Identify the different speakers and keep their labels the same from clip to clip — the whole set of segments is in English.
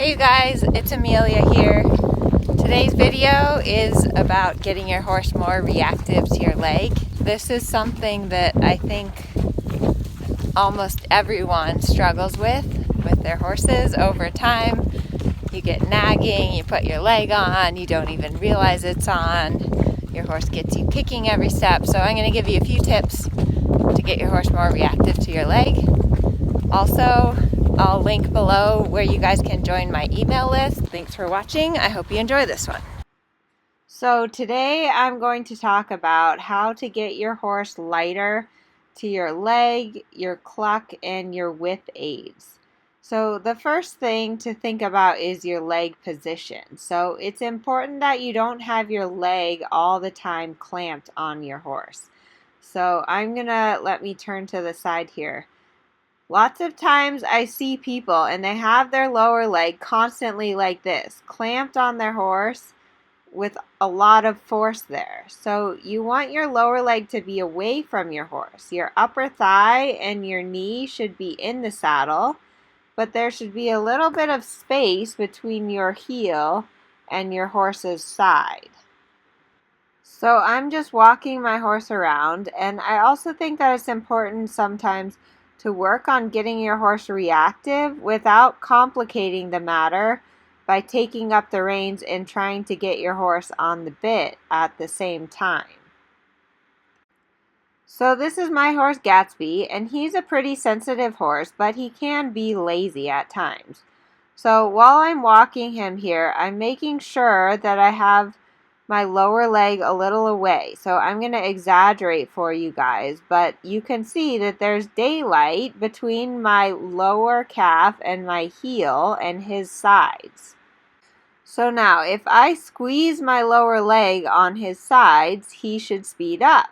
Speaker 1: Hey you guys, it's Amelia here. Today's video is about getting your horse more reactive to your leg. This is something that I think almost everyone struggles with their horses over time. You get nagging, you put your leg on, you don't even realize it's on. Your horse gets you kicking every step. So I'm going to give you a few tips to get your horse more reactive to your leg. Also, I'll link below where you guys can join my email list. Thanks for watching. I hope you enjoy this one. So today I'm going to talk about how to get your horse lighter to your leg, your cluck, and your whip aids. So the first thing to think about is your leg position. So it's important that you don't have your leg all the time clamped on your horse. So let me turn to the side here. Lots of times I see people and they have their lower leg constantly like this, clamped on their horse with a lot of force there. So you want your lower leg to be away from your horse. Your upper thigh and your knee should be in the saddle, but there should be a little bit of space between your heel and your horse's side. So I'm just walking my horse around, and I also think that it's important sometimes to work on getting your horse reactive without complicating the matter by taking up the reins and trying to get your horse on the bit at the same time. So this is my horse Gatsby, and he's a pretty sensitive horse, but he can be lazy at times. So while I'm walking him here, I'm making sure that I have my lower leg a little away. So I'm going to exaggerate for you guys, but you can see that there's daylight between my lower calf and my heel and his sides. So now if I squeeze my lower leg on his sides, he should speed up.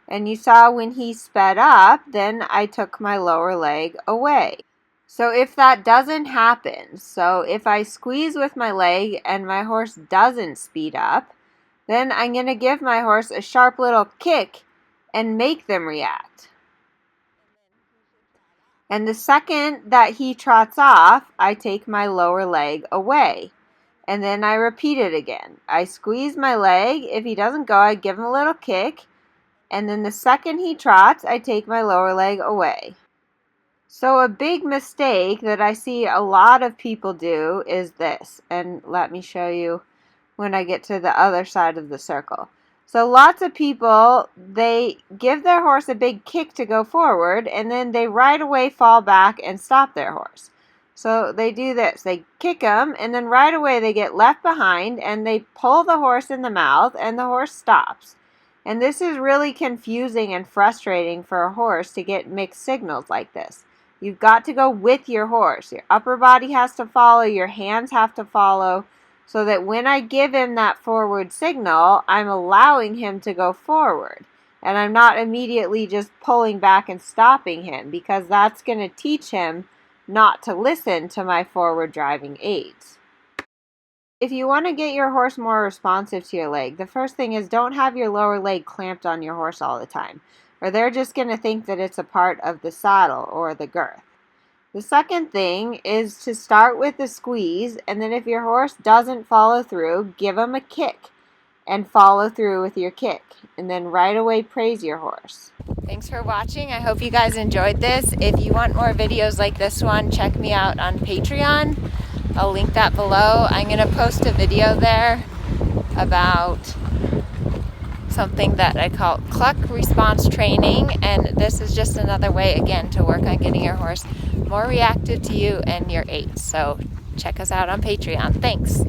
Speaker 1: And you saw when he sped up, then I took my lower leg away. So if that doesn't happen, so if I squeeze with my leg and my horse doesn't speed up, then I'm going to give my horse a sharp little kick and make them react. And the second that he trots off, I take my lower leg away. And then I repeat it again. I squeeze my leg. If he doesn't go, I give him a little kick. And then the second he trots, I take my lower leg away. So a big mistake that I see a lot of people do is this. And let me show you when I get to the other side of the circle. So lots of people, they give their horse a big kick to go forward, and then they right away fall back and stop their horse. So they do this. They kick them, and then right away they get left behind, and they pull the horse in the mouth, and the horse stops. And this is really confusing and frustrating for a horse to get mixed signals like this. You've got to go with your horse. Your upper body has to follow, your hands have to follow, so that when I give him that forward signal, I'm allowing him to go forward. And I'm not immediately just pulling back and stopping him, because that's going to teach him not to listen to my forward driving aids. If you want to get your horse more responsive to your leg, the first thing is don't have your lower leg clamped on your horse all the time, or they're just going to think that it's a part of the saddle or the girth. The second thing is to start with a squeeze, and then if your horse doesn't follow through, give him a kick and follow through with your kick, and then right away praise your horse. Thanks for watching. I hope you guys enjoyed this. If you want more videos like this one, check me out on Patreon. I'll link that below. I'm going to post a video there about something that I call cluck response training, and this is just another way again to work on getting your horse more reactive to you and your aids. So check us out on Patreon. Thanks.